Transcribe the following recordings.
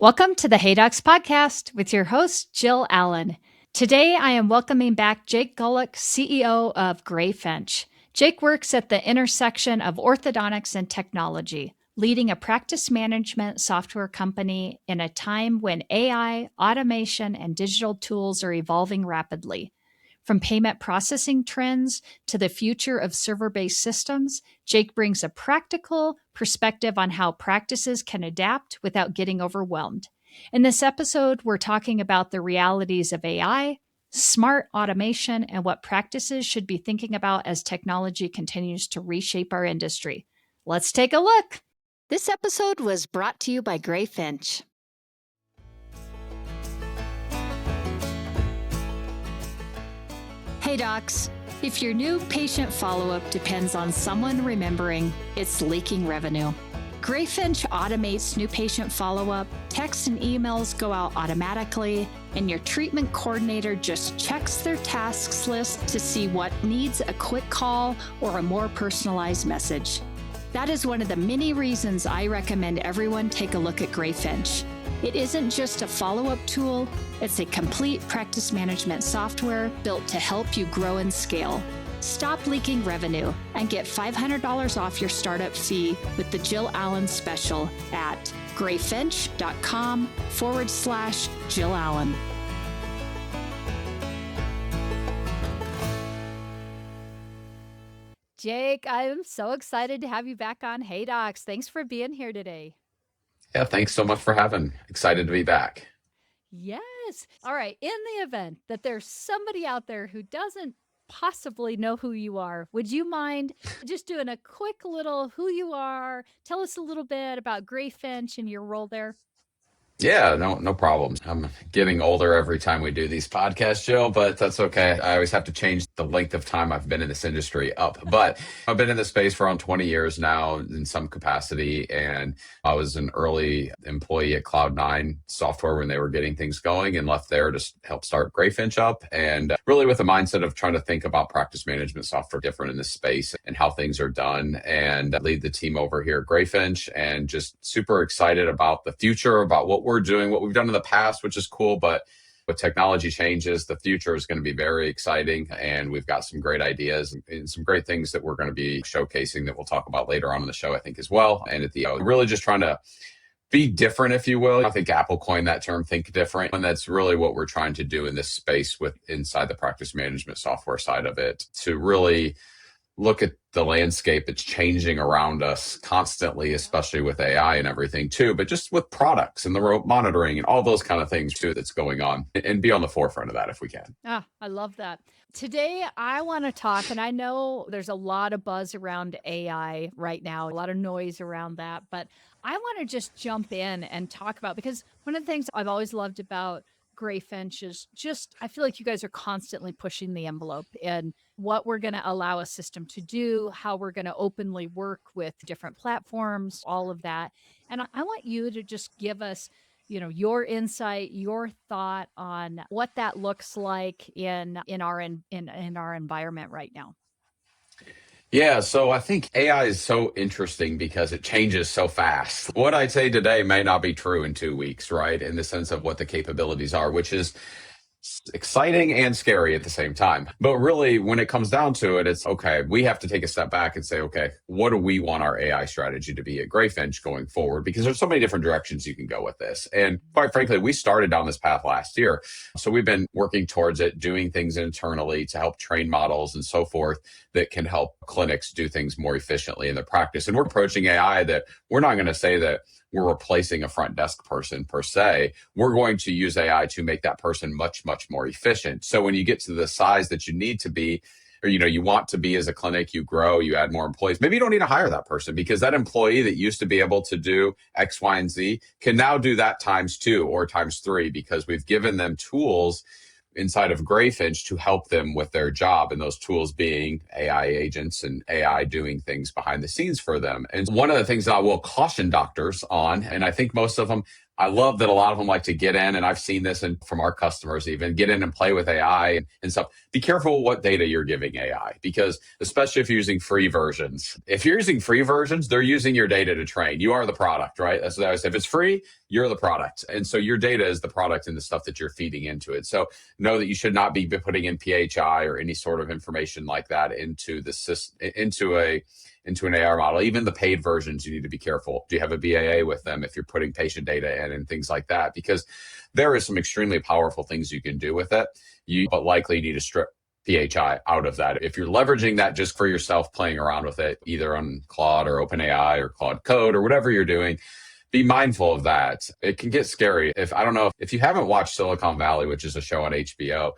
Welcome to the Hey Docs podcast with your host, Jill Allen. Today, I am welcoming back Jake Gulick, CEO of Greyfinch. Jake works at the intersection of orthodontics and technology, leading a practice management software company in a time when AI, automation, and digital tools are evolving rapidly. From payment processing trends to the future of server-based systems, Jake brings a practical perspective on how practices can adapt without getting overwhelmed. In this episode, we're talking about the realities of AI, smart automation, and what practices should be thinking about as technology continues to reshape our industry. Let's take a look. This episode was brought to you by Greyfinch. Hey docs, if your new patient follow-up depends on someone remembering, it's leaking revenue. Greyfinch automates new patient follow-up, texts and emails go out automatically, and your treatment coordinator just checks their tasks list to see what needs a quick call or a more personalized message. That is one of the many reasons I recommend everyone take a look at Greyfinch. It isn't just a follow-up tool, it's a complete practice management software built to help you grow and scale. Stop leaking revenue and get $500 off your startup fee with the Jill Allen special at greyfinch.com/Jill Allen. Jake, I'm so excited to have you back on Hey Docs. Thanks for being here today. Yeah, thanks so much for having me. Excited to be back. Yes. All right. In the event that there's somebody out there who doesn't possibly know who you are, would you mind just doing a quick little who you are? Tell us a little bit about Greyfinch and your role there. Yeah, no problems. I'm getting older every time we do these podcasts, Jill, but that's okay. I always have to change the length of time I've been in this industry up. But I've been in this space for around 20 years now in some capacity. And I was an early employee at Cloud9 software when they were getting things going and left there to help start Greyfinch up. And really with the mindset of trying to think about practice management software different in this space and how things are done, and lead the team over here at Greyfinch, and just super excited about the future, about what we're doing, what we've done in the past, which is cool. But with technology changes, the future is going to be very exciting. And we've got some great ideas and some great things that we're going to be showcasing that we'll talk about later on in the show, I think, as well. And at the really just trying to be different, if you will. I think Apple coined that term, think different. And that's really what we're trying to do in this space with inside the practice management software side of it, to really look at the landscape that's changing around us constantly, especially with AI and everything too, but just with products and the remote monitoring and all those kind of things too that's going on, and be on the forefront of that if we can. I love that. Today, I want to talk, and I know there's a lot of buzz around AI right now, a lot of noise around that, but I want to just jump in and talk about, because one of the things I've always loved about Greyfinch is just, I feel like you guys are constantly pushing the envelope in what we're going to allow a system to do, how we're going to openly work with different platforms, all of that. And I want you to just give us, your insight, your thought on what that looks like in our environment right now. Yeah, so I think AI is so interesting because it changes so fast. What I say today may not be true in 2 weeks, right? In the sense of what the capabilities are, which is exciting and scary at the same time. But really, when it comes down to it, it's okay, we have to take a step back and say, okay, what do we want our AI strategy to be at Greyfinch going forward? Because there's so many different directions you can go with this. And quite frankly, we started down this path last year. So we've been working towards it, doing things internally to help train models and so forth that can help clinics do things more efficiently in their practice. And we're approaching AI that we're not going to say that we're replacing a front desk person per se. We're going to use AI to make that person much, much more efficient. So when you get to the size that you need to be, or you want to be as a clinic, you grow, you add more employees, maybe you don't need to hire that person, because that employee that used to be able to do X, Y, and Z can now do that ×2 or ×3, because we've given them tools inside of Greyfinch to help them with their job, and those tools being AI agents and AI doing things behind the scenes for them. And one of the things that I will caution doctors on, and I think most of them, I love that a lot of them like to get in, and I've seen this from our customers even, get in and play with AI and stuff. Be careful what data you're giving AI, because especially if you're using free versions. If you're using free versions, they're using your data to train. You are the product, right? That's what I would say. If it's free, You're the product. And so your data is the product and the stuff that you're feeding into it. So know that you should not be putting in PHI or any sort of information like that into the system, into an AR model. Even the paid versions, you need to be careful. Do you have a BAA with them if you're putting patient data in and things like that? Because there is some extremely powerful things you can do with it. But likely need to strip PHI out of that. If you're leveraging that just for yourself, playing around with it, either on Claude or OpenAI or Claude Code or whatever you're doing, be mindful of that. It can get scary. I don't know if you haven't watched Silicon Valley, which is a show on HBO,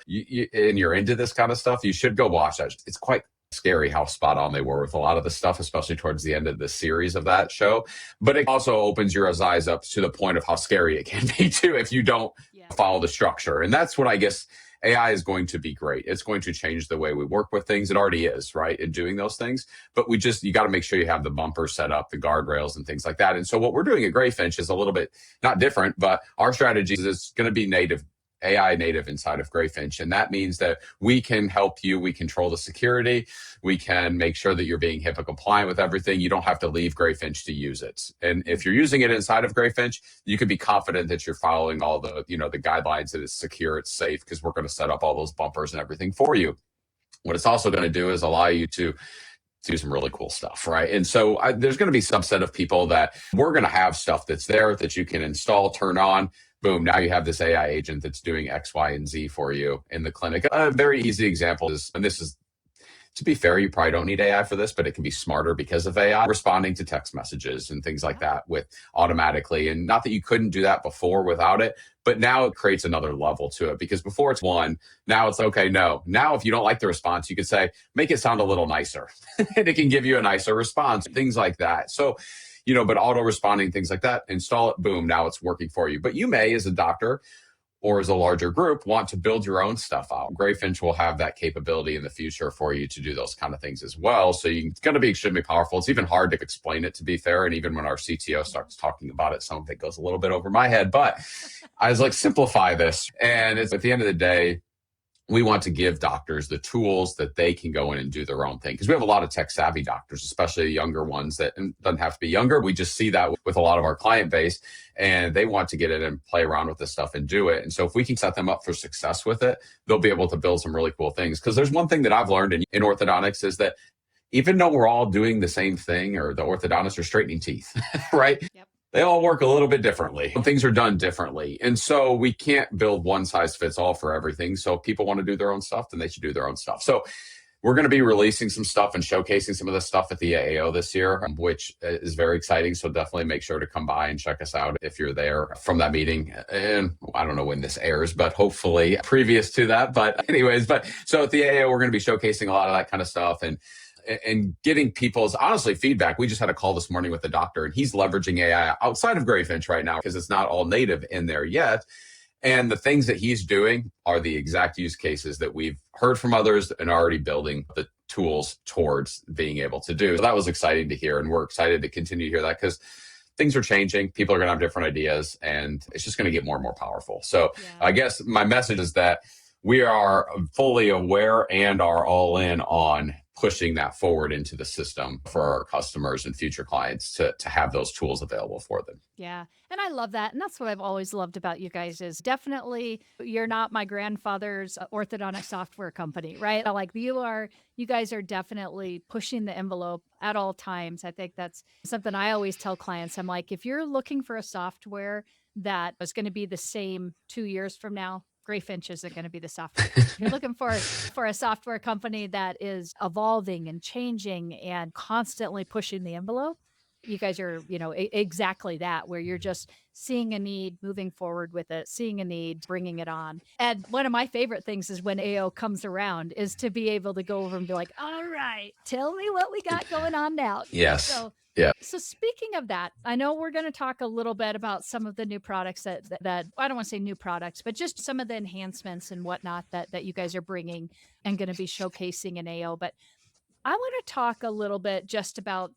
and you're into this kind of stuff, you should go watch that. It's quite scary how spot on they were with a lot of the stuff, especially towards the end of the series of that show. But it also opens your eyes up to the point of how scary it can be too if you don't follow the structure. And that's what I guess AI is going to be great. It's going to change the way we work with things. It already is, right, in doing those things. But you got to make sure you have the bumper set up, the guardrails and things like that. And so what we're doing at Greyfinch is a little bit not different, but our strategy is going to be AI native inside of Greyfinch. And that means that we can help you. We control the security. We can make sure that you're being HIPAA compliant with everything. You don't have to leave Greyfinch to use it. And if you're using it inside of Greyfinch, you can be confident that you're following all the guidelines, that it's secure, it's safe, because we're going to set up all those bumpers and everything for you. What it's also going to do is allow you to do some really cool stuff, right? And so there's going to be a subset of people that we're going to have stuff that's there that you can install, turn on. Boom, now you have this AI agent that's doing X, Y, and Z for you in the clinic. A very easy example is, and this is, to be fair, you probably don't need AI for this, but it can be smarter because of AI, responding to text messages and things like that with automatically. And not that you couldn't do that before without it, but now it creates another level to it, because before it's one, now it's okay, no. Now, if you don't like the response, you could say, make it sound a little nicer. And it can give you a nicer response, things like that. So, but auto responding, things like that, install it, boom, now it's working for you. But you may, as a doctor or as a larger group, want to build your own stuff out. Greyfinch will have that capability in the future for you to do those kind of things as well. So it's going to be extremely powerful. It's even hard to explain it, to be fair. And even when our CTO starts talking about it, some of it goes a little bit over my head. But I was like, simplify this. And it's, at the end of the day, we want to give doctors the tools that they can go in and do their own thing. Because we have a lot of tech savvy doctors, especially the younger ones, that, and doesn't have to be younger. We just see that with a lot of our client base, and they want to get in and play around with this stuff and do it. And so if we can set them up for success with it, they'll be able to build some really cool things. Because there's one thing that I've learned in orthodontics is that even though we're all doing the same thing, or the orthodontists are straightening teeth, right? Yep. They all work a little bit differently. Things are done differently. And so we can't build one size fits all for everything. So if people want to do their own stuff, then they should do their own stuff. So we're going to be releasing some stuff and showcasing some of this stuff at the AAO this year, which is very exciting. So definitely make sure to come by and check us out if you're there from that meeting. And I don't know when this airs, but hopefully previous to that. But anyways, so at the AAO, we're going to be showcasing a lot of that kind of stuff and getting people's, honestly, feedback. We just had a call this morning with the doctor, and he's leveraging AI outside of Greyfinch right now because it's not all native in there yet. And the things that he's doing are the exact use cases that we've heard from others and already building the tools towards being able to do. So that was exciting to hear. And we're excited to continue to hear that, because things are changing. People are going to have different ideas, and it's just going to get more and more powerful. So I guess my message is that we are fully aware and are all in on pushing that forward into the system for our customers and future clients to have those tools available for them. Yeah. And I love that. And that's what I've always loved about you guys is definitely you're not my grandfather's orthodontic software company, right? Like you guys are definitely pushing the envelope at all times. I think that's something I always tell clients. I'm like, if you're looking for a software that is going to be the same 2 years from now, Greyfinch isn't going to be the software. If you're looking for a software company that is evolving and changing and constantly pushing the envelope, you guys are, exactly that, where you're just seeing a need, moving forward with it, seeing a need, bringing it on. And one of my favorite things is when AO comes around is to be able to go over and be like, all right, tell me what we got going on now. Yes. So speaking of that, I know we're going to talk a little bit about some of the new products that I don't want to say new products, but just some of the enhancements and whatnot that you guys are bringing and going to be showcasing in AO. But I want to talk a little bit just about,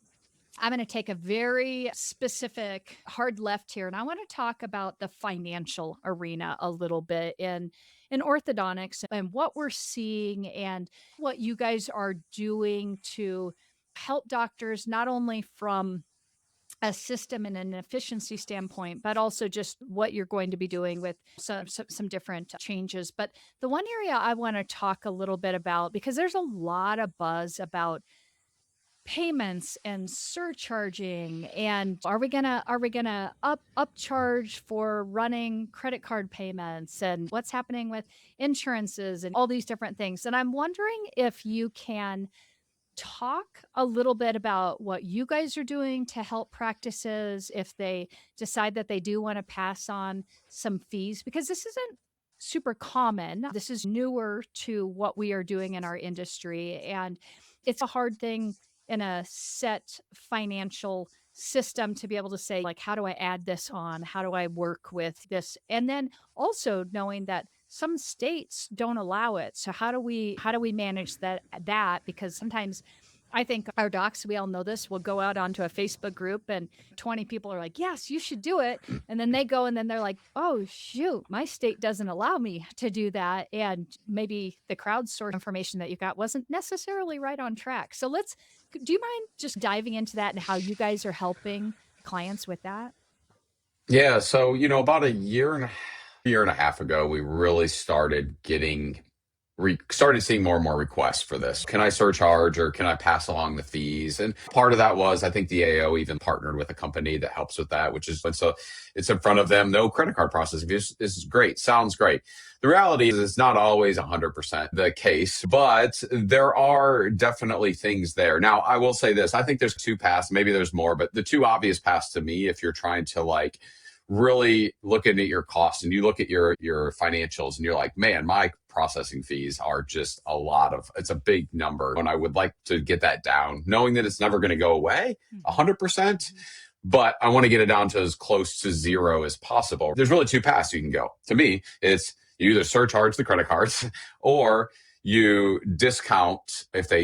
I'm going to take a very specific hard left here, and I want to talk about the financial arena a little bit in orthodontics and what we're seeing and what you guys are doing to help doctors, not only from a system and an efficiency standpoint, but also just what you're going to be doing with some different changes. But the one area I want to talk a little bit about, because there's a lot of buzz about payments and surcharging, and are we gonna upcharge for running credit card payments, and what's happening with insurances and all these different things. And I'm wondering if you can talk a little bit about what you guys are doing to help practices if they decide that they do want to pass on some fees, because this isn't super common. This is newer to what we are doing in our industry. And it's a hard thing in a set financial system to be able to say, like, how do I add this on? How do I work with this? And then also knowing that some states don't allow it. So how do we manage that? Because sometimes I think our docs, we all know this, will go out onto a Facebook group and 20 people are like, yes, you should do it. And then they go and then they're like, oh, shoot, my state doesn't allow me to do that. And maybe the crowdsourced information that you got wasn't necessarily right on track. So do you mind just diving into that and how you guys are helping clients with that? Yeah. So, about a year and a half ago, we really started seeing more and more requests for this. Can I surcharge or can I pass along the fees? And part of that was, I think the AO even partnered with a company that helps with that, which is, so it's in front of them. No credit card processing. This is great. Sounds great. The reality is it's not always 100% the case, but there are definitely things there. Now, I will say this. I think there's two paths. Maybe there's more, but the two obvious paths to me, if you're trying to really looking at your costs and you look at your financials and you're like, man, my processing fees are just it's a big number. And I would like to get that down, knowing that it's never going to go away 100%. But I want to get it down to as close to zero as possible. There's really two paths you can go. To me, it's you either surcharge the credit cards or you discount if they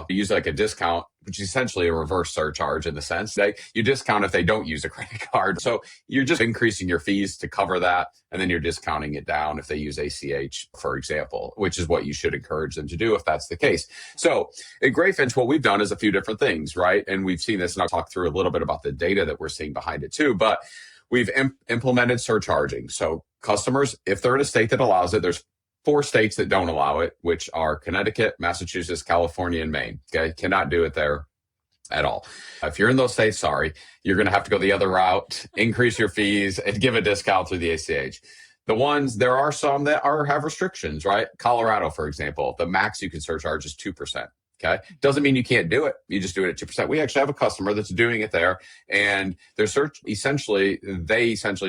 use like a discount, which is essentially a reverse surcharge in the sense that you discount if they don't use a credit card. So you're just increasing your fees to cover that. And then you're discounting it down if they use ACH, for example, which is what you should encourage them to do if that's the case. So at Greyfinch, what we've done is a few different things, right? And we've seen this, and I'll talk through a little bit about the data that we're seeing behind it too. But we've implemented surcharging. So customers, if they're in a state that allows it, there's 4 states that don't allow it, which are Connecticut, Massachusetts, California, and Maine. Okay, cannot do it there at all. If you're in those states, sorry, you're going to have to go the other route, increase your fees, and give a discount through the ACH. There are some that have restrictions, right? Colorado, for example, the max you can surcharge is 2%. Okay. Doesn't mean you can't do it. You just do it at 2%. We actually have a customer that's doing it there, and they essentially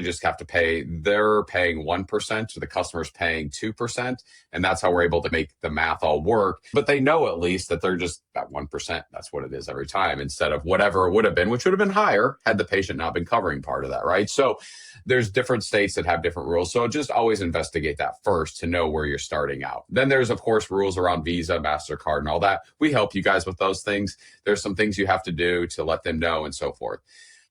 just have to they're paying 1%, so the customer's paying 2%. And that's how we're able to make the math all work. But they know at least that they're just at 1%. That's what it is every time, instead of whatever it would have been, which would have been higher had the patient not been covering part of that. Right. So there's different states that have different rules. So just always investigate that first to know where you're starting out. Then there's, of course, rules around Visa, MasterCard, and all that. We help you guys with those things. There's some things you have to do to let them know and so forth.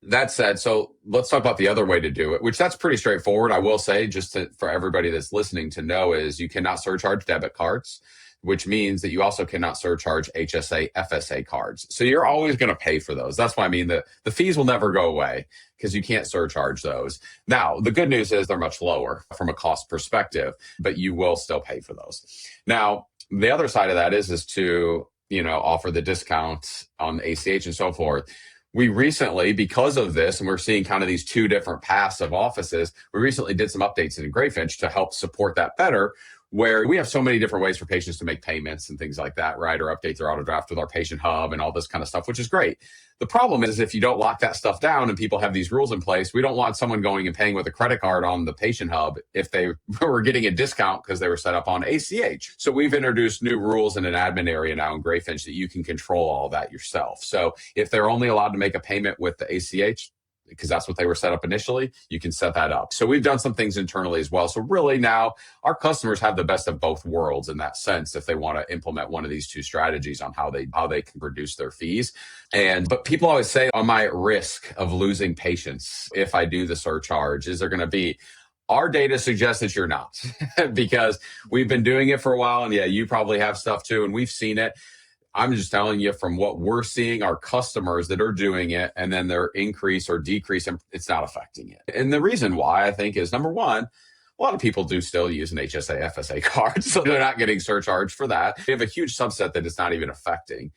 That said, so let's talk about the other way to do it, which that's pretty straightforward. I will say, for everybody that's listening to know, is you cannot surcharge debit cards, which means that you also cannot surcharge HSA, FSA cards. So you're always going to pay for those. That's why I mean the fees will never go away because you can't surcharge those. Now, the good news is they're much lower from a cost perspective, but you will still pay for those. Now, the other side of that is to, offer the discounts on ACH and so forth. We recently, because of this, and we're seeing kind of these two different paths of offices, we recently did some updates in Greyfinch to help support that better, where we have so many different ways for patients to make payments and things like that, right? Or update their auto draft with our patient hub and all this kind of stuff, which is great. The problem is if you don't lock that stuff down and people have these rules in place, we don't want someone going and paying with a credit card on the patient hub if they were getting a discount because they were set up on ACH. So we've introduced new rules in an admin area now in Greyfinch that you can control all that yourself. So if they're only allowed to make a payment with the ACH, because that's what they were set up initially, you can set that up. So we've done some things internally as well. So really now our customers have the best of both worlds in that sense if they want to implement one of these two strategies on how they can reduce their fees. But people always say, am I at risk of losing patients if I do the surcharge? Is there going to be? Our data suggests that you're not because we've been doing it for a while. And yeah, you probably have stuff too. And we've seen it. I'm just telling you from what we're seeing, our customers that are doing it, and then their increase or decrease, and it's not affecting it. And the reason why I think is number one, a lot of people do still use an HSA, FSA card, so they're not getting surcharged for that. We have a huge subset that it's not even affecting.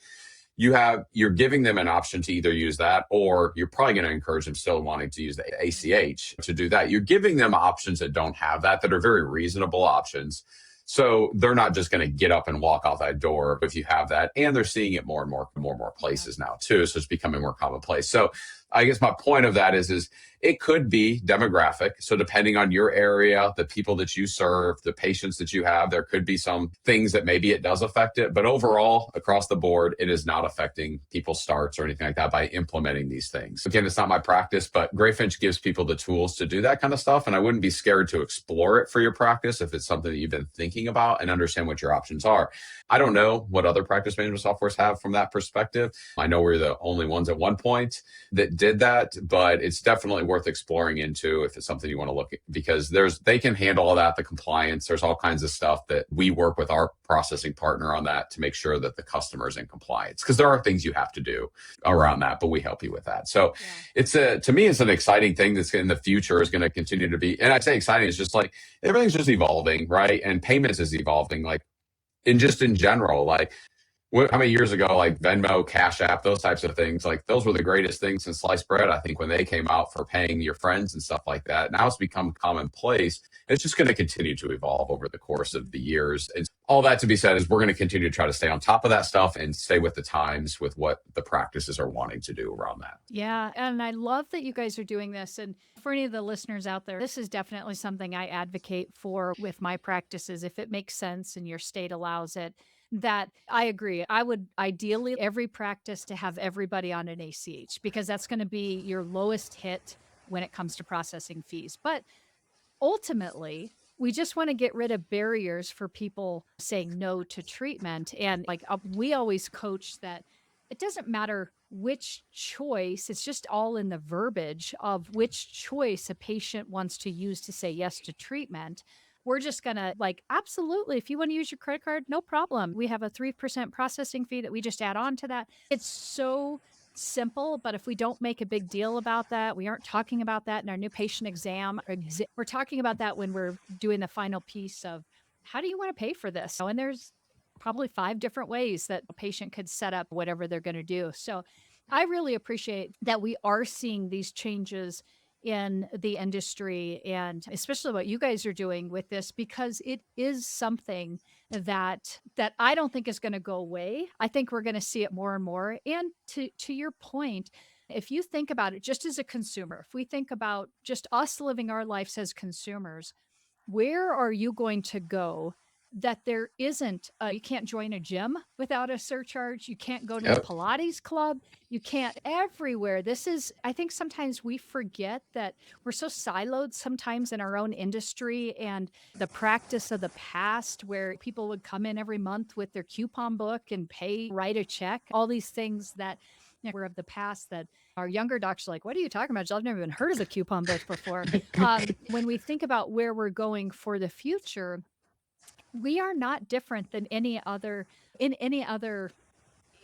You're giving them an option to either use that, or you're probably going to encourage them still wanting to use the ACH to do that. You're giving them options that don't have that are very reasonable options. So they're not just going to get up and walk out that door if you have that. And they're seeing it more and more places now too. So it's becoming more commonplace. So I guess my point of that is it could be demographic. So depending on your area, the people that you serve, the patients that you have, there could be some things that maybe it does affect it. But overall, across the board, it is not affecting people's starts or anything like that by implementing these things. Again, it's not my practice, but Greyfinch gives people the tools to do that kind of stuff. And I wouldn't be scared to explore it for your practice if it's something that you've been thinking about and understand what your options are. I don't know what other practice management softwares have from that perspective. I know we're the only ones at one point that did that, but it's definitely worth exploring into if it's something you want to look at, because they can handle all that, the compliance. There's all kinds of stuff that we work with our processing partner on that to make sure that the customer is in compliance, because there are things you have to do around that, but we help you with that. So to me, it's an exciting thing that's in the future is going to continue to be. And I say exciting, it's just like everything's just evolving, right? And payments is evolving, like in general, like how many years ago, like Venmo, Cash App, those types of things, like those were the greatest things since sliced bread, I think, when they came out for paying your friends and stuff like that. Now it's become commonplace. It's just going to continue to evolve over the course of the years. And all that to be said is we're going to continue to try to stay on top of that stuff and stay with the times with what the practices are wanting to do around that. Yeah. And I love that you guys are doing this. And for any of the listeners out there, this is definitely something I advocate for with my practices. If it makes sense and your state allows it, that I agree. I would ideally every practice to have everybody on an ACH, because that's going to be your lowest hit when it comes to processing fees. But ultimately, we just want to get rid of barriers for people saying no to treatment. And like we always coach that it doesn't matter which choice, it's just all in the verbiage of which choice a patient wants to use to say yes to treatment. We're just going to like, absolutely, if you want to use your credit card, no problem. We have a 3% processing fee that we just add on to that. It's so simple, but if we don't make a big deal about that, we aren't talking about that in our new patient exam. We're talking about that when we're doing the final piece of how do you want to pay for this? And there's probably 5 different ways that a patient could set up whatever they're going to do. So I really appreciate that we are seeing these changes in the industry, and especially what you guys are doing with this, because it is something that I don't think is going to go away. I think we're going to see it more and more. And to your point, if you think about it just as a consumer, if we think about just us living our lives as consumers, where are you going to go that there isn't you can't join a gym without a surcharge, you can't go to the Pilates club, you can't everywhere. This is, I think sometimes we forget that we're so siloed sometimes in our own industry and the practice of the past where people would come in every month with their coupon book and write a check, all these things that were of the past that our younger docs are like, what are you talking about, Jill? I've never even heard of the coupon book before. When we think about where we're going for the future, we are not different than any other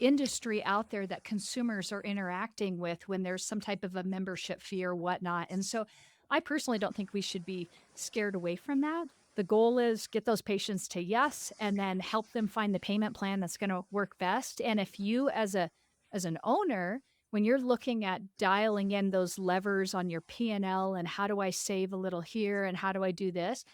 industry out there that consumers are interacting with when there's some type of a membership fee or whatnot. And so I personally don't think we should be scared away from that. The goal is get those patients to yes, and then help them find the payment plan that's going to work best. And if you as an owner, when you're looking at dialing in those levers on your P&L and how do I save a little here and how do I do this,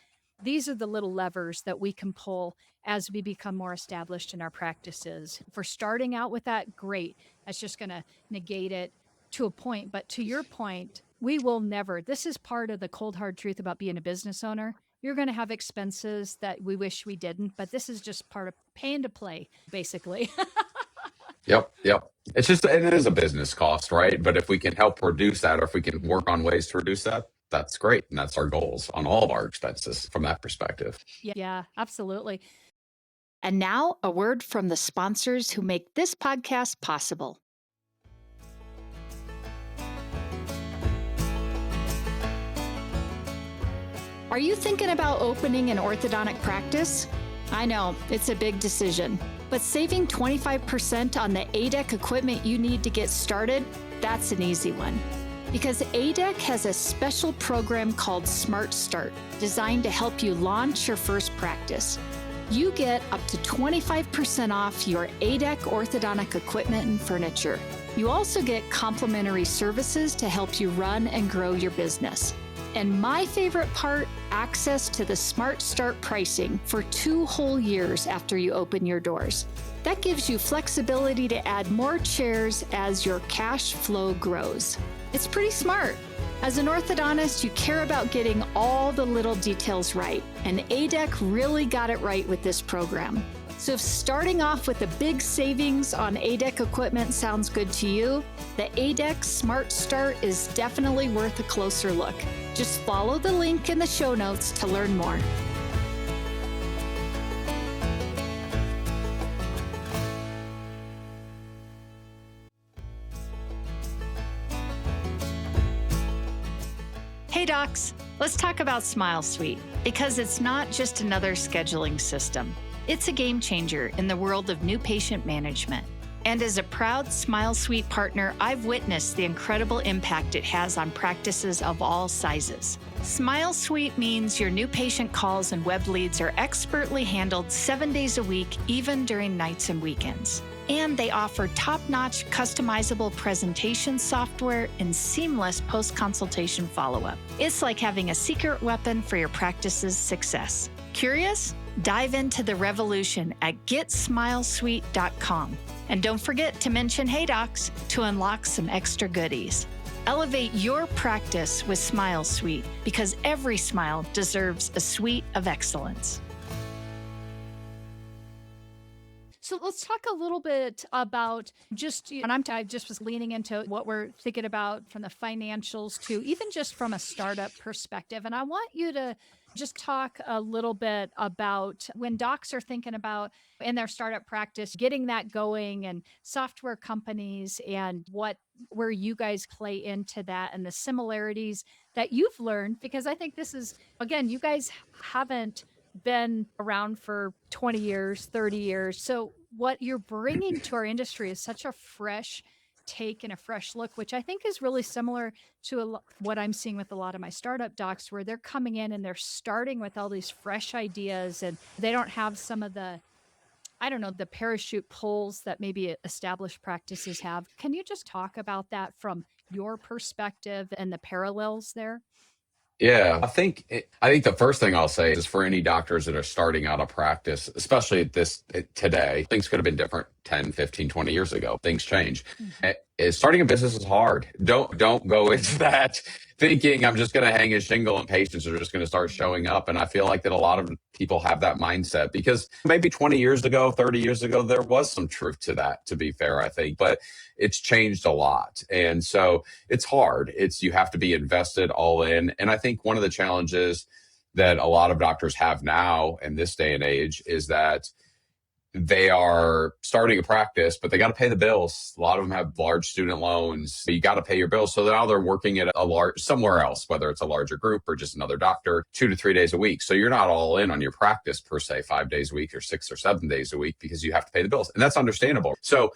these are the little levers that we can pull as we become more established in our practices. If we're starting out with that, great. That's just going to negate it to a point. But to your point, we will never, this is part of the cold hard truth about being a business owner. You're going to have expenses that we wish we didn't, but this is just part of paying to play, basically. Yep. It is a business cost, right? But if we can help reduce that, or if we can work on ways to reduce that, that's great. And that's our goals on all of our expenses from that perspective. Yeah, absolutely. And now a word from the sponsors who make this podcast possible. Are you thinking about opening an orthodontic practice? I know, it's a big decision. But saving 25% on the ADEC equipment you need to get started, that's an easy one. Because ADEC has a special program called Smart Start, designed to help you launch your first practice. You get up to 25% off your ADEC orthodontic equipment and furniture. You also get complimentary services to help you run and grow your business. And my favorite part, access to the Smart Start pricing for 2 whole years after you open your doors. That gives you flexibility to add more chairs as your cash flow grows. It's pretty smart. As an orthodontist, you care about getting all the little details right, and ADEC really got it right with this program. So if starting off with a big savings on ADEC equipment sounds good to you, the ADEC Smart Start is definitely worth a closer look. Just follow the link in the show notes to learn more. Hey docs, let's talk about Smile Suite, because it's not just another scheduling system. It's a game changer in the world of new patient management. And as a proud Smile Suite partner, I've witnessed the incredible impact it has on practices of all sizes. Smile Suite means your new patient calls and web leads are expertly handled 7 days a week, even during nights and weekends. And they offer top-notch customizable presentation software and seamless post-consultation follow-up. It's like having a secret weapon for your practice's success. Curious? Dive into the revolution at getsmilesuite.com. And don't forget to mention Hey Docs to unlock some extra goodies. Elevate your practice with Smile Suite, because every smile deserves a suite of excellence. So let's talk a little bit about and I just was leaning into what we're thinking about from the financials to even just from a startup perspective. And I want you to just talk a little bit about when docs are thinking about in their startup practice, getting that going, and software companies and where you guys play into that and the similarities that you've learned, because I think this is, again, you guys haven't been around for 20 years, 30 years. So what you're bringing to our industry is such a fresh take and a fresh look, which I think is really similar to what I'm seeing with a lot of my startup docs, where they're coming in and they're starting with all these fresh ideas, and they don't have some of the, the parachute pulls that maybe established practices have. Can you just talk about that from your perspective and the parallels there? Yeah, I think the first thing I'll say is for any doctors that are starting out a practice, especially today, things could have been different 10, 15, 20 years ago. Things change. Starting a business is hard. Don't go into that thinking I'm just going to hang a shingle and patients are just going to start showing up. And I feel like that a lot of people have that mindset, because maybe 20 years ago, 30 years ago, there was some truth to that, to be fair, I think, but it's changed a lot. And so it's hard. You have to be invested all in. And I think one of the challenges that a lot of doctors have now in this day and age is that they are starting a practice, but they got to pay the bills. A lot of them have large student loans. You got to pay your bills. So now they're working at somewhere else, whether it's a larger group or just another doctor, 2 to 3 days a week. So you're not all in on your practice per se, 5 days a week or 6 or 7 days a week, because you have to pay the bills. And that's understandable. So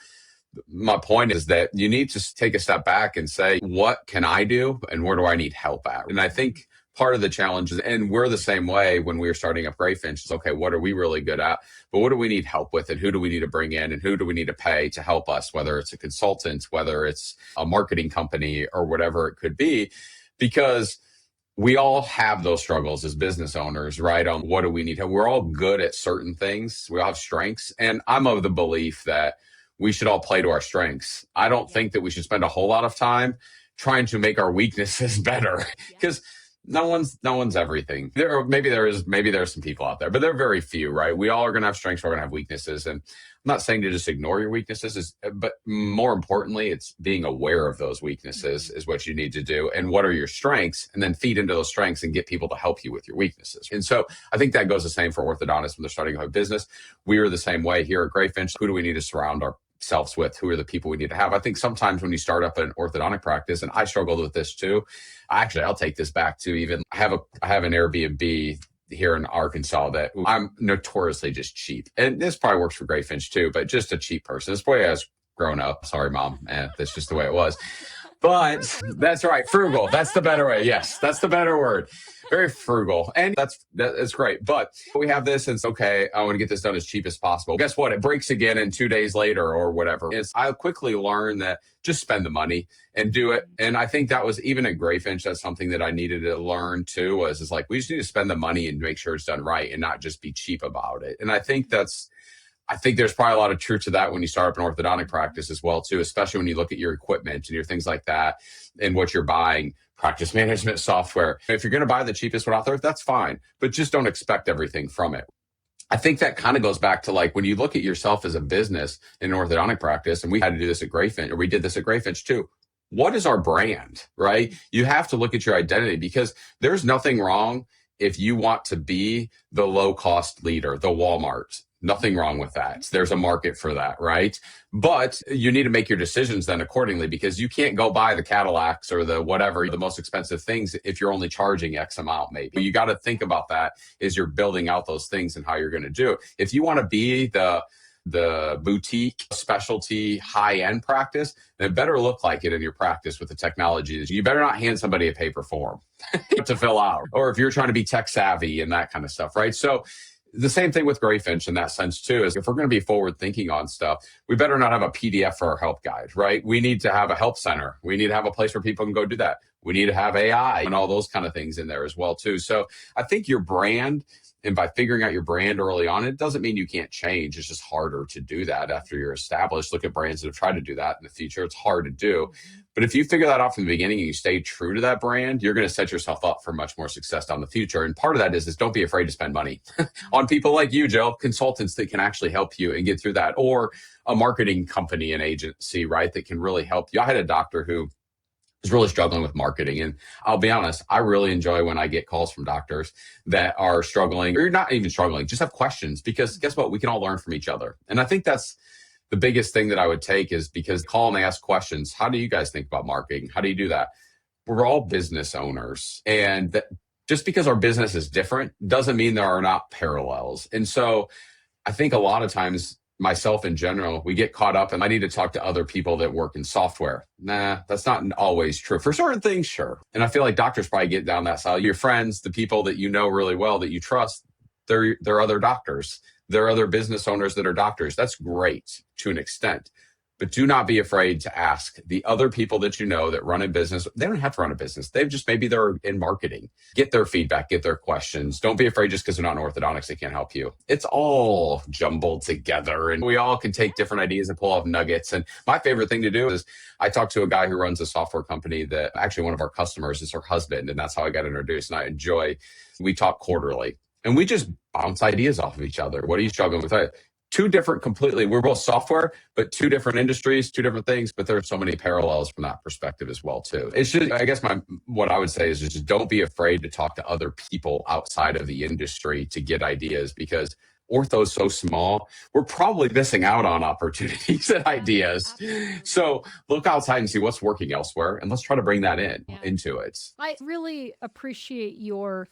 my point is that you need to take a step back and say, what can I do and where do I need help at? And I think part of the challenge is, and we're the same way when we were starting up Greyfinch, is okay, what are we really good at? But what do we need help with, and who do we need to bring in, and who do we need to pay to help us, whether it's a consultant, whether it's a marketing company, or whatever it could be, because we all have those struggles as business owners, right? On what do we need? We're all good at certain things. We all have strengths. And I'm of the belief that we should all play to our strengths. I don't think that we should spend a whole lot of time trying to make our weaknesses better, because no one's everything. Maybe there's some people out there, but they're very few, right? We all are going to have strengths. We're going to have weaknesses. And I'm not saying to just ignore your weaknesses, but more importantly, it's being aware of those weaknesses is what you need to do. And what are your strengths? And then feed into those strengths and get people to help you with your weaknesses. And so I think that goes the same for orthodontists when they're starting a business. We are the same way here at Greyfinch. Who do we need to surround ourselves with? Who are the people we need to have? I think sometimes when you start up an orthodontic practice, and I struggled with this too. I'll take this back to even I have an Airbnb here in Arkansas that I'm notoriously just cheap. And this probably works for Greyfinch too, but just a cheap person. This boy has grown up. Sorry, mom. That's just the way it was. But that's right. Frugal. That's the better way. Yes, that's the better word. Very frugal. And that's great. But we have this and it's okay. I want to get this done as cheap as possible. Guess what? It breaks again in 2 days later or whatever. I quickly learned that just spend the money and do it. And I think that was even at Greyfinch, that's something that I needed to learn too, was is like, we just need to spend the money and make sure it's done right and not just be cheap about it. And I think there's probably a lot of truth to that when you start up an orthodontic practice as well, too, especially when you look at your equipment and your things like that and what you're buying, practice management software. If you're going to buy the cheapest one out there, that's fine, but just don't expect everything from it. I think that kind of goes back to like when you look at yourself as a business in an orthodontic practice, and we had to do this at Greyfinch, or we did this at Greyfinch too. What is our brand, right? You have to look at your identity because there's nothing wrong if you want to be the low cost leader, the Walmart. Nothing wrong with that. There's a market for that, right? But you need to make your decisions then accordingly because you can't go buy the Cadillacs or the whatever, the most expensive things if you're only charging X amount, maybe. You got to think about that as you're building out those things and how you're going to do it. If you want to be the boutique specialty high-end practice, then it better look like it in your practice with the technology. You better not hand somebody a paper form to fill out, or if you're trying to be tech savvy and that kind of stuff, right? So the same thing with Greyfinch in that sense too, is if we're going to be forward thinking on stuff, we better not have a PDF for our help guide, right? We need to have a help center. We need to have a place where people can go do that. We need to have AI and all those kind of things in there as well too. So I think your brand, and by figuring out your brand early on, it doesn't mean you can't change. It's just harder to do that after you're established. Look at brands that have tried to do that in the future. It's hard to do. But if you figure that out from the beginning and you stay true to that brand, you're going to set yourself up for much more success down the future. And part of that is don't be afraid to spend money on people like you, Joe, consultants that can actually help you and get through that, or a marketing company and agency, right, that can really help you. I had a doctor who is really struggling with marketing. And I'll be honest, I really enjoy when I get calls from doctors that are struggling, or not even struggling, just have questions, because guess what? We can all learn from each other. And I think that's the biggest thing that I would take, is because call and ask questions. How do you guys think about marketing? How do you do that? We're all business owners. And just because our business is different doesn't mean there are not parallels. And so I think a lot of times, myself in general, we get caught up and I need to talk to other people that work in software. Nah, that's not always true. For certain things, sure. And I feel like doctors probably get down that side. Your friends, the people that you know really well, that you trust, they're other doctors. There are other business owners that are doctors. That's great to an extent. But do not be afraid to ask the other people that you know that run a business. They don't have to run a business. Maybe they're in marketing. Get their feedback, get their questions. Don't be afraid just because they're not in orthodontics, they can't help you. It's all jumbled together and we all can take different ideas and pull off nuggets. And my favorite thing to do is I talked to a guy who runs a software company that actually one of our customers is her husband. And that's how I got introduced. And we talk quarterly and we just bounce ideas off of each other. What are you struggling with? Two different completely, we're both software, but two different industries, two different things, but there are so many parallels from that perspective as well too. It's just, I guess what I would say is just don't be afraid to talk to other people outside of the industry to get ideas, because ortho is so small, we're probably missing out on opportunities and ideas. So look outside and see what's working elsewhere, and let's try to bring that into it. I really appreciate your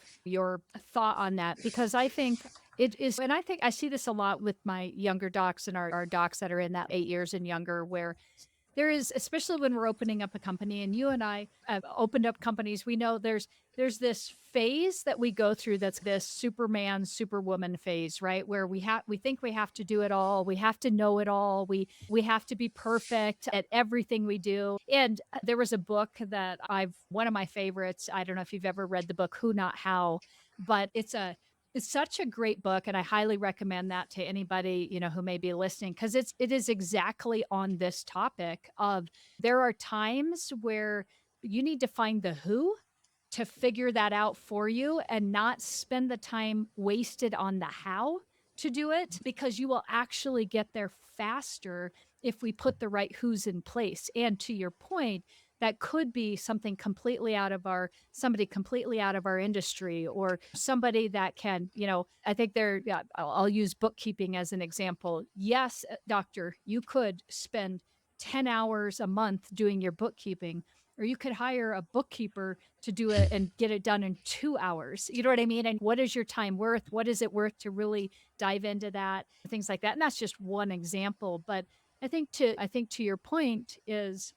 thought on that, because I think it is, and I think I see this a lot with my younger docs and our docs that are in that 8 years and younger, where there is, especially when we're opening up a company, and you and I have opened up companies, we know there's this phase that we go through, that's this Superman, Superwoman phase, right? Where we think we have to do it all. We have to know it all. We have to be perfect at everything we do. And there was a book that one of my favorites. I don't know if you've ever read the book, Who Not How, but it's such a great book, and I highly recommend that to anybody, who may be listening, because it is exactly on this topic of, there are times where you need to find the who to figure that out for you, and not spend the time wasted on the how to do it, because you will actually get there faster if we put the right who's in place. And to your point, that could be somebody completely out of our industry, or somebody that can, I think I'll use bookkeeping as an example. Yes, doctor, you could spend 10 hours a month doing your bookkeeping, or you could hire a bookkeeper to do it and get it done in 2 hours. You know what I mean? And what is your time worth? What is it worth to really dive into that? Things like that. And that's just one example. But I think to your point is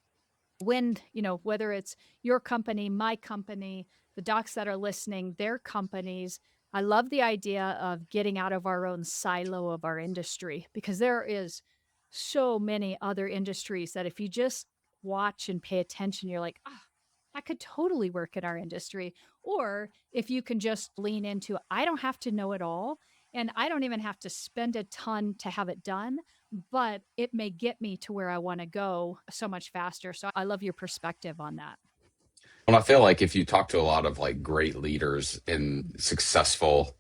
when, whether it's your company, my company, the docs that are listening, their companies, I love the idea of getting out of our own silo of our industry, because there is so many other industries that if you just watch and pay attention, you're like, ah, that could totally work in our industry. Or if you can just lean into, I don't have to know it all, and I don't even have to spend a ton to have it done, but it may get me to where I want to go so much faster. So I love your perspective on that. And I feel like if you talk to a lot of like great leaders and successful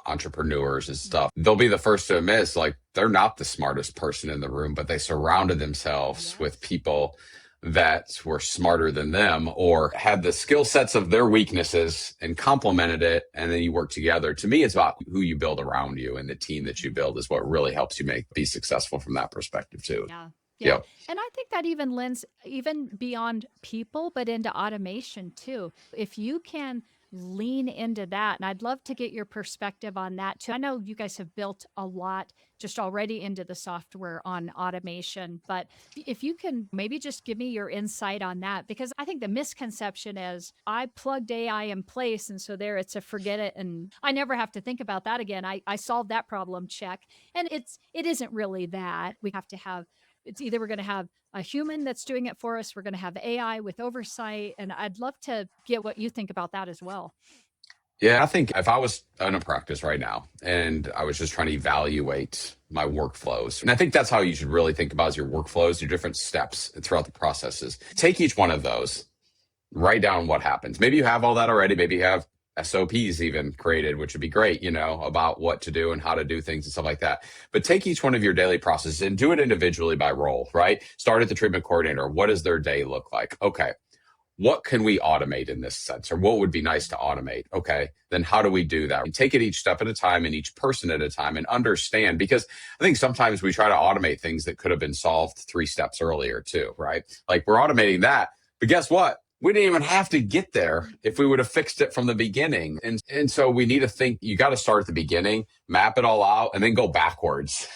entrepreneurs and stuff, they'll be the first to admit it's like they're not the smartest person in the room, but they surrounded themselves with Yes. people that were smarter than them or had the skill sets of their weaknesses and complemented it. And then you work together. To me, it's about who you build around you, and the team that you build is what really helps you be successful from that perspective too. Yeah. Yeah. Yeah. And I think that even lends even beyond people, but into automation too. If you can lean into that, and I'd love to get your perspective on that too. I know you guys have built a lot just already into the software on automation, but if you can maybe just give me your insight on that, because I think the misconception is I plugged AI in place, and so there it's a forget it, and I never have to think about that again. I solved that problem, check. And it isn't really that. We have to have, it's either we're going to have a human that's doing it for us, we're going to have AI with oversight. And I'd love to get what you think about that as well. Yeah, I think if I was in a practice right now and I was just trying to evaluate my workflows, and I think that's how you should really think about is your workflows, your different steps throughout the processes. Take each one of those, write down what happens. Maybe you have all that already. Maybe you have SOPs even created, which would be great, about what to do and how to do things and stuff like that. But take each one of your daily processes and do it individually by role, right? Start at the treatment coordinator. What does their day look like? Okay, what can we automate in this sense, or what would be nice to automate? Okay, then how do we do that? And take it each step at a time and each person at a time and understand, because I think sometimes we try to automate things that could have been solved 3 steps earlier too, right? Like we're automating that, but guess what? We didn't even have to get there if we would have fixed it from the beginning. And so we need to think, you got to start at the beginning, map it all out, and then go backwards.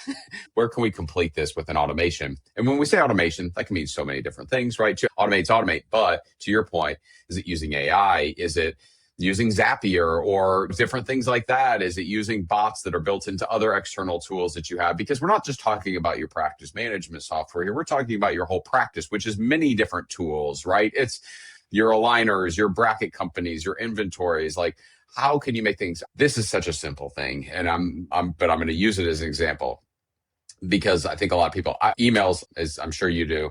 Where can we complete this with an automation? And when we say automation, that can mean so many different things, right? Automate. But to your point, is it using AI? Is it using Zapier or different things like that? Is it using bots that are built into other external tools that you have? Because we're not just talking about your practice management software here. We're talking about your whole practice, which is many different tools, right? It's your aligners, your bracket companies, your inventories. Like, how can you make things? This is such a simple thing. And but I'm going to use it as an example because I think a lot of people, emails, as I'm sure you do,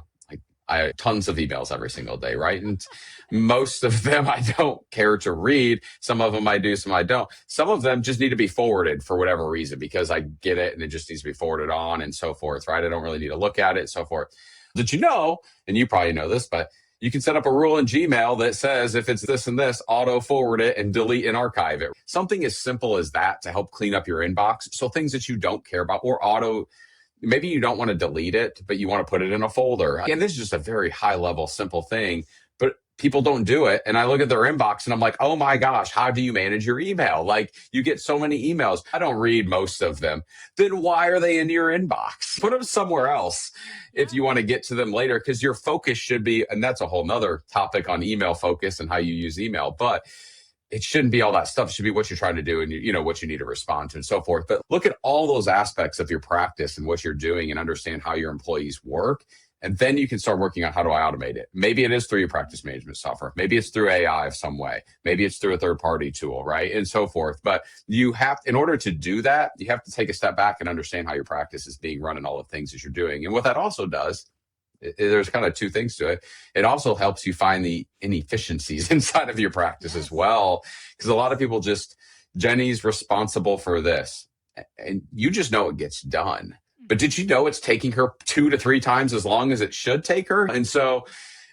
I have tons of emails every single day, right? And most of them I don't care to read. Some of them I do, some I don't. Some of them just need to be forwarded for whatever reason because I get it and it just needs to be forwarded on and so forth, right? I don't really need to look at it, so forth. Did you know, and you probably know this, but you can set up a rule in Gmail that says if it's this and this, auto forward it and delete and archive it. Something as simple as that to help clean up your inbox. So things that you don't care about or maybe you don't want to delete it, but you want to put it in a folder. And this is just a very high level, simple thing, but people don't do it. And I look at their inbox and I'm like, oh my gosh, how do you manage your email? Like you get so many emails. I don't read most of them. Then why are they in your inbox? Put them somewhere else if you want to get to them later, because your focus should be, and that's a whole nother topic on email focus and how you use email, but it shouldn't be all that stuff. It should be what you're trying to do and what you need to respond to and so forth. But look at all those aspects of your practice and what you're doing and understand how your employees work. And then you can start working on how do I automate it? Maybe it is through your practice management software. Maybe it's through AI of some way. Maybe it's through a third party tool, right? And so forth. But in order to do that, you have to take a step back and understand how your practice is being run and all the things that you're doing. And what that also does, there's kind of 2 things to it. It also helps you find the inefficiencies inside of your practice as well. Because a lot of people Jenny's responsible for this. And you just know it gets done. But did you know it's taking her 2 to 3 times as long as it should take her? And so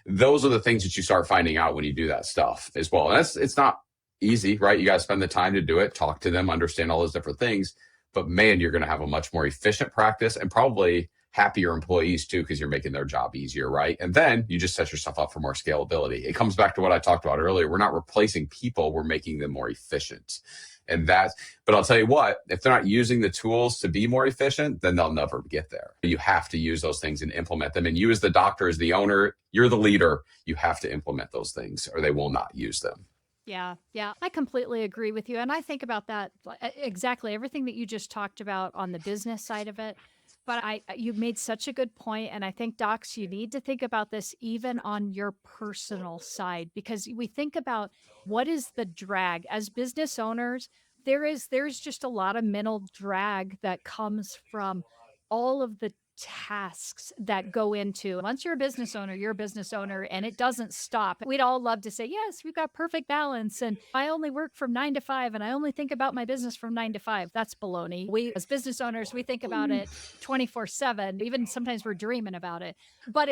those are the things that you start finding out when you do that stuff as well. And it's not easy, right? You got to spend the time to do it, talk to them, understand all those different things. But man, you're going to have a much more efficient practice and probably happier employees too, because you're making their job easier, right? And then you just set yourself up for more scalability. It comes back to what I talked about earlier. We're not replacing people, we're making them more efficient. And that's, but I'll tell you what, if they're not using the tools to be more efficient, then they'll never get there. You have to use those things and implement them. And you, as the doctor, as the owner, you're the leader, you have to implement those things or they will not use them. Yeah, yeah, I completely agree with you. And I think about that exactly everything that you just talked about on the business side of it. But you made such a good point, and I think docs, you need to think about this even on your personal side because we think about what is the drag as business owners. There's just a lot of mental drag that comes from all of the tasks that go into once you're a business owner and it doesn't stop. We'd all love to say, yes, we've got perfect balance and I only work from 9 to 5 and I only think about my business from 9 to 5. That's baloney. We as business owners, we think about it 24/7. Even sometimes we're dreaming about it. But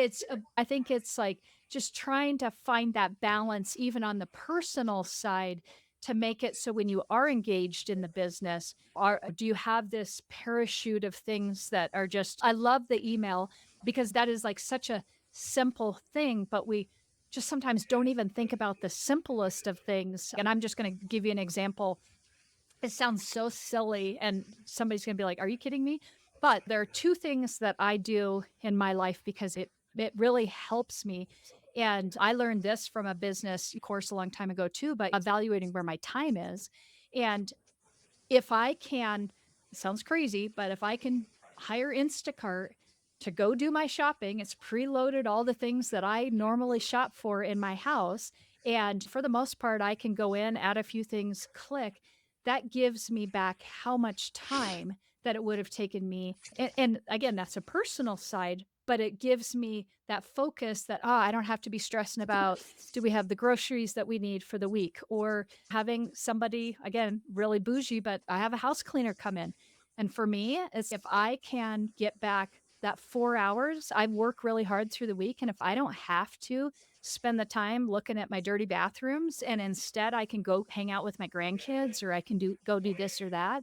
I think it's like just trying to find that balance even on the personal side to make it so when you are engaged in the business, do you have this parachute of things that are just I love the email because that is like such a simple thing, but we just sometimes don't even think about the simplest of things. And I'm just going to give you an example. It sounds so silly and somebody's going to be like, "Are you kidding me?" But there are two things that I do in my life because it really helps me. And I learned this from a business course a long time ago too, but evaluating where my time is. And if I can, it sounds crazy, but if I can hire Instacart to go do my shopping, it's preloaded all the things that I normally shop for in my house. And for the most part, I can go in, add a few things, click. That gives me back how much time that it would have taken me. And again, that's a personal side, but it gives me that focus that, I don't have to be stressing about do we have the groceries that we need for the week or having somebody, again, really bougie, but I have a house cleaner come in. And for me, it's if I can get back that 4 hours, I work really hard through the week. And if I don't have to spend the time looking at my dirty bathrooms and instead I can go hang out with my grandkids or I can go do this or that,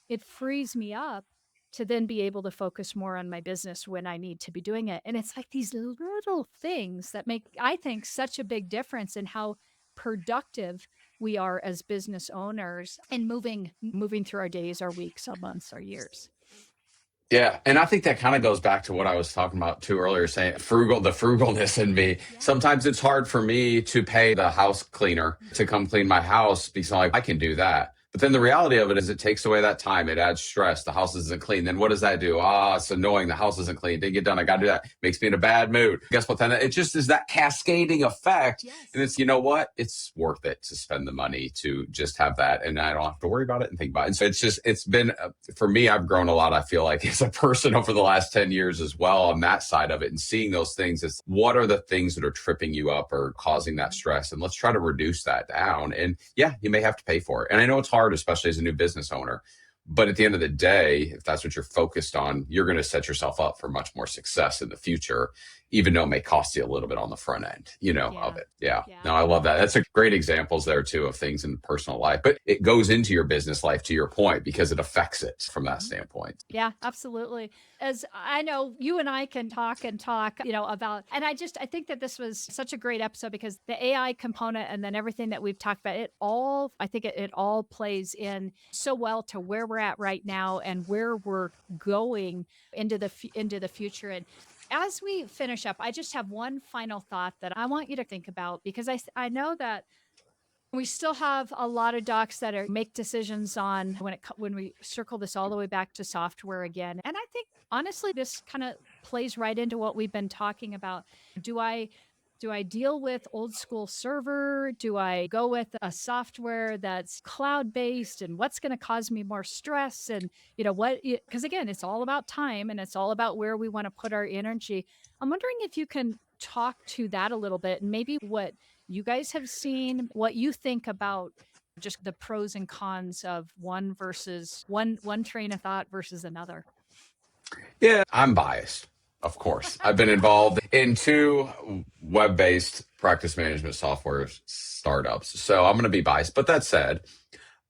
it frees me up to then be able to focus more on my business when I need to be doing it. And it's like these little things that make, I think, such a big difference in how productive we are as business owners and moving through our days, our weeks, our months, our years. Yeah. And I think that kind of goes back to what I was talking about too earlier, saying the frugalness in me. Yeah. Sometimes it's hard for me to pay the house cleaner to come clean my house because I'm like, I can do that. But then the reality of it is it takes away that time. It adds stress. The house isn't clean. Then what does that do? It's annoying. The house isn't clean. Didn't get done. I got to do that. Makes me in a bad mood. Guess what? Then it just is that cascading effect. Yes. And it's, you know what? It's worth it to spend the money to just have that. And I don't have to worry about it and think about it. And so it's been, for me, I've grown a lot. I feel like as a person over the last 10 years as well on that side of it and seeing those things. It's what are the things that are tripping you up or causing that stress? And let's try to reduce that down. And yeah, you may have to pay for it. And I know it's hard, especially as a new business owner. But at the end of the day, if that's what you're focused on, you're going to set yourself up for much more success in the future, even though it may cost you a little bit on the front end, of it. Yeah. No, I love that. That's a great examples there too of things in personal life, but it goes into your business life to your point because it affects it from that standpoint. Yeah, absolutely. As I know you and I can talk about, and I think that this was such a great episode because the AI component and then everything that we've talked about, I think it all plays in so well to where we're at right now and where we're going into the future. And as we finish up, I just have one final thought that I want you to think about because I know that we still have a lot of docs that make decisions on when we circle this all the way back to software again. And I think honestly, this kind of plays right into what we've been talking about. Do I deal with old school server? Do I go with a software that's cloud based? And what's going to cause me more stress? And because again, it's all about time and it's all about where we want to put our energy. I'm wondering if you can talk to that a little bit and maybe what you guys have seen, what you think about just the pros and cons of one train of thought versus another. Yeah, I'm biased, of course. I've been involved in two web-based practice management software startups. So I'm going to be biased. But that said,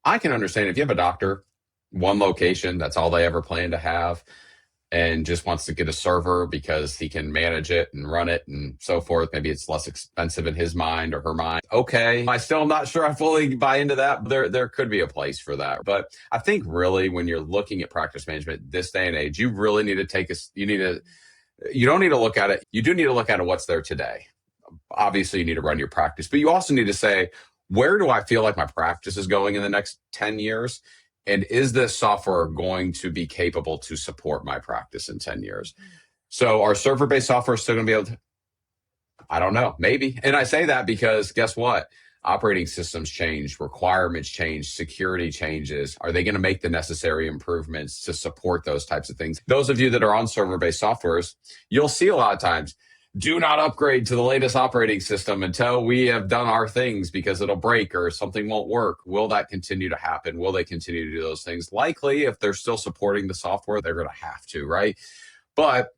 I can understand if you have a doctor, one location, that's all they ever plan to have. and just wants to get a server because he can manage it and run it and so forth. Maybe it's less expensive in his mind or her mind. Okay, I still am not sure I fully buy into that. But there could be a place for that. But I think really when you're looking at practice management this day and age, you really need to you don't need to look at it. You do need to look at it what's there today. Obviously, you need to run your practice, but you also need to say, where do I feel like my practice is going in the next 10 years? And is this software going to be capable to support my practice in 10 years? So are server-based software still going to be able to? I don't know, maybe. And I say that because guess what? Operating systems change, requirements change, security changes. Are they going to make the necessary improvements to support those types of things? Those of you that are on server-based softwares, you'll see a lot of times, do not upgrade to the latest operating system until we have done our things because it'll break or something won't work. Will that continue to happen? Will they continue to do those things? Likely, if they're still supporting the software, they're going to have to, right? But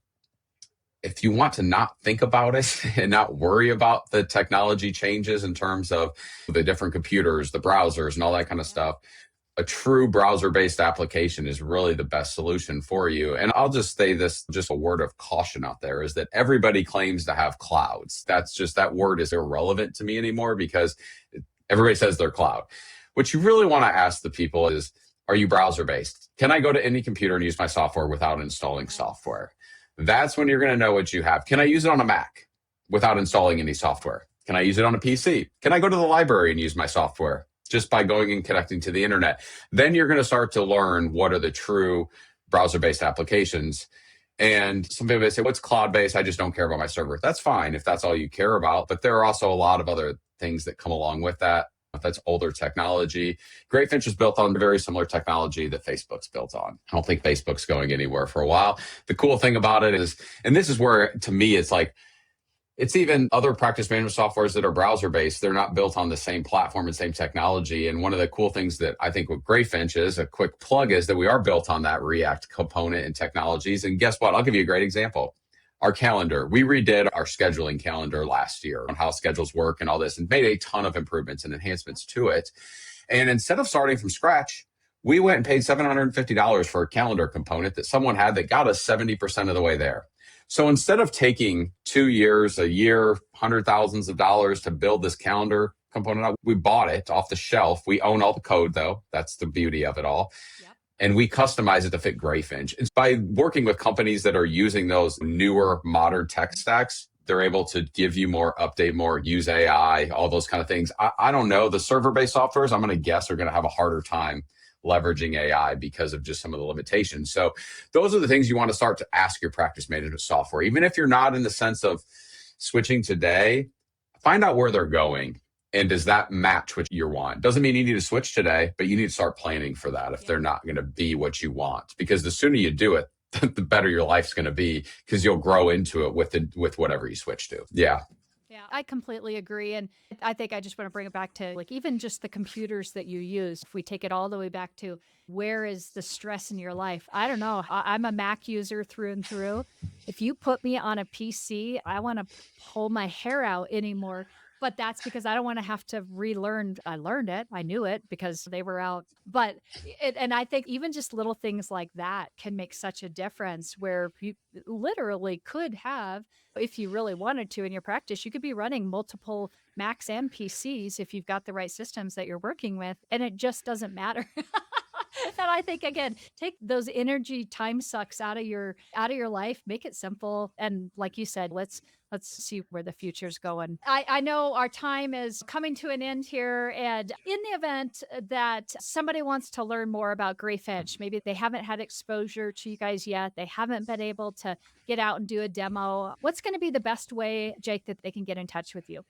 if you want to not think about it and not worry about the technology changes in terms of the different computers, the browsers, and all that kind of stuff, a true browser-based application is really the best solution for you. And I'll just say this, just a word of caution out there, is that everybody claims to have clouds. That word is irrelevant to me anymore because everybody says they're cloud. What you really want to ask the people is, are you browser-based? Can I go to any computer and use my software without installing software? That's when you're going to know what you have. Can I use it on a Mac without installing any software? Can I use it on a PC? Can I go to the library and use my software just by going and connecting to the internet? Then you're going to start to learn what are the true browser-based applications. And some people may say, what's cloud-based? I just don't care about my server. That's fine if that's all you care about. But there are also a lot of other things that come along with that. That's older technology. Greyfinch is built on very similar technology that Facebook's built on. I don't think Facebook's going anywhere for a while. The cool thing about it is, and this is where, to me, it's like, it's even other practice management softwares that are browser-based. They're not built on the same platform and same technology. And one of the cool things that I think with Greyfinch is, a quick plug, is that we are built on that React component and technologies. And guess what? I'll give you a great example. Our calendar. We redid our scheduling calendar last year on how schedules work and all this, and made a ton of improvements and enhancements to it. And instead of starting from scratch, we went and paid $750 for a calendar component that someone had that got us 70% of the way there. So instead of taking 2 years, a year, hundred thousands of dollars to build this calendar component out, we bought it off the shelf. We own all the code, though. That's the beauty of it all. Yep. And we customize it to fit Greyfinch. And by working with companies that are using those newer modern tech stacks, they're able to give you more, update more, use AI, all those kind of things. I don't know. The server-based softwares, I'm going to guess, are going to have a harder time leveraging AI because of just some of the limitations. So those are the things you want to start to ask your practice management software. Even if you're not in the sense of switching today, find out where they're going. And does that match what you want? Doesn't mean you need to switch today, but you need to start planning for that if they're not going to be what you want. Because the sooner you do it, the better your life's going to be, because you'll grow into it with whatever you switch to. Yeah. Yeah, I completely agree. And I think I just want to bring it back to, like, even just the computers that you use. If we take it all the way back to where is the stress in your life? I don't know. I'm a Mac user through and through. If you put me on a PC, I want to pull my hair out anymore. But that's because I don't want to have to relearn. I learned it. I knew it because they were out. But and I think even just little things like that can make such a difference, where you literally could have, if you really wanted to in your practice, you could be running multiple Macs and PCs if you've got the right systems that you're working with, and it just doesn't matter. And I think, again, take those energy time sucks out of your life, make it simple. And like you said, let's see where the future's going. I know our time is coming to an end here. And in the event that somebody wants to learn more about Greyfinch, maybe they haven't had exposure to you guys yet, they haven't been able to get out and do a demo, what's going to be the best way, Jake, that they can get in touch with you?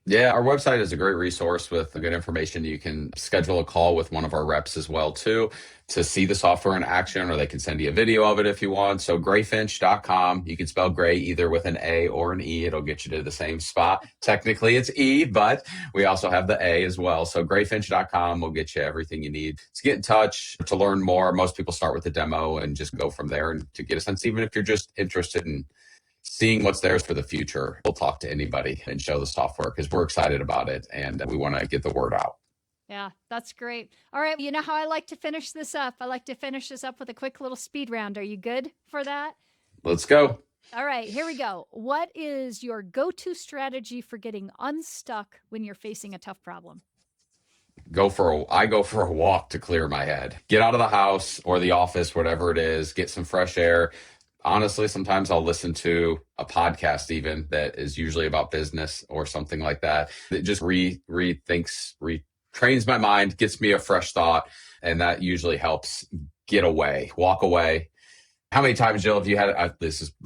Yeah, our website is a great resource with good information. You can schedule a call with one of our reps as well, too, to see the software in action, or they can send you a video of it if you want. So greyfinch.com. You can spell gray either with an A or an E. It'll get you to the same spot. Technically, it's E, but we also have the A as well. So greyfinch.com will get you everything you need to get in touch, to learn more. Most people start with the demo and just go from there, and to get a sense, even if you're just interested in seeing what's there for the future. We'll talk to anybody and show the software because we're excited about it and we want to get the word out. Yeah, that's great. All right. You know how I like to finish this up? I like to finish this up with a quick little speed round. Are you good for that? Let's go. All right, here we go. What is your go to strategy for getting unstuck when you're facing a tough problem? I go for a walk to clear my head. Get out of the house or the office, whatever it is, get some fresh air. Honestly, sometimes I'll listen to a podcast even that is usually about business or something like that. That just retrains my mind, gets me a fresh thought, and that usually helps get away, walk away. How many times, Jill, have you had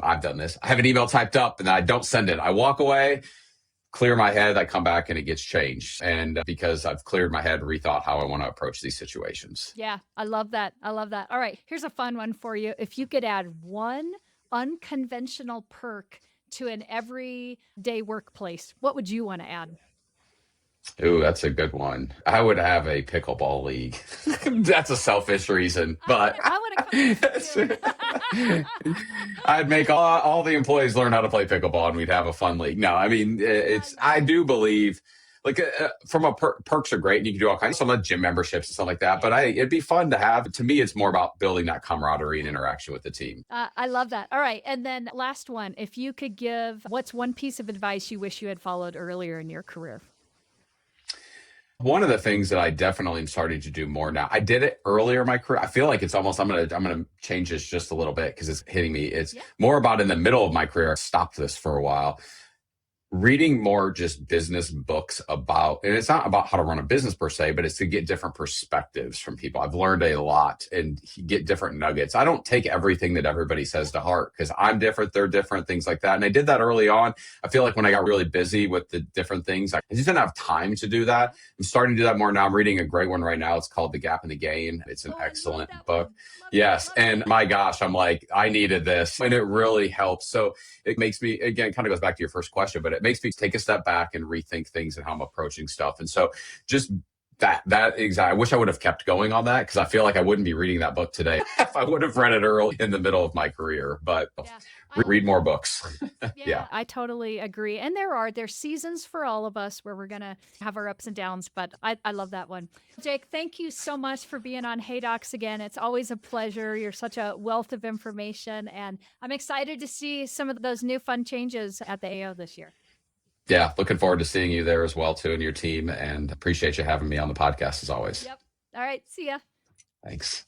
I've done this. I have an email typed up and I don't send it. I walk away, clear my head, I come back and it gets changed. And because I've cleared my head, rethought how I want to approach these situations. Yeah, I love that. I love that. All right, here's a fun one for you. If you could add one unconventional perk to an everyday workplace, what would you want to add? Ooh, that's a good one. I would have a pickleball league. That's a selfish reason, but I want to come I'd make all the employees learn how to play pickleball and we'd have a fun league. No, I mean, I do believe like from perks are great and you can do all kinds of some of gym memberships and stuff like that. But it'd be fun to have. To me, it's more about building that camaraderie and interaction with the team. I love that. All right. And then last one, if you could give, what's one piece of advice you wish you had followed earlier in your career? One of the things that I definitely am starting to do more now, I did it earlier in my career. I feel like it's almost, I'm gonna change this just a little bit because it's hitting me. It's more about in the middle of my career. I stopped this for a while. Reading more just business books about, and it's not about how to run a business per se, but it's to get different perspectives from people. I've learned a lot and get different nuggets. I don't take everything that everybody says to heart because I'm different, they're different, things like that. And I did that early on. I feel like when I got really busy with the different things, I just didn't have time to do that. I'm starting to do that more now. I'm reading a great one right now. It's called The Gap in the Gain. It's an excellent book. Yes. And my gosh, I'm like, I needed this and it really helps. So it makes me, again, kind of goes back to your first question, but it makes me take a step back and rethink things and how I'm approaching stuff. And so just that exactly, I wish I would have kept going on that because I feel like I wouldn't be reading that book today if I would have read it early in the middle of my career. But read more books. Yeah, I totally agree. And there's seasons for all of us where we're going to have our ups and downs, but I love that one. Jake, thank you so much for being on Hey Docs again. It's always a pleasure. You're such a wealth of information, and I'm excited to see some of those new fun changes at the AO this year. Yeah, looking forward to seeing you there as well, too, and your team, and appreciate you having me on the podcast as always. Yep. All right. See ya. Thanks.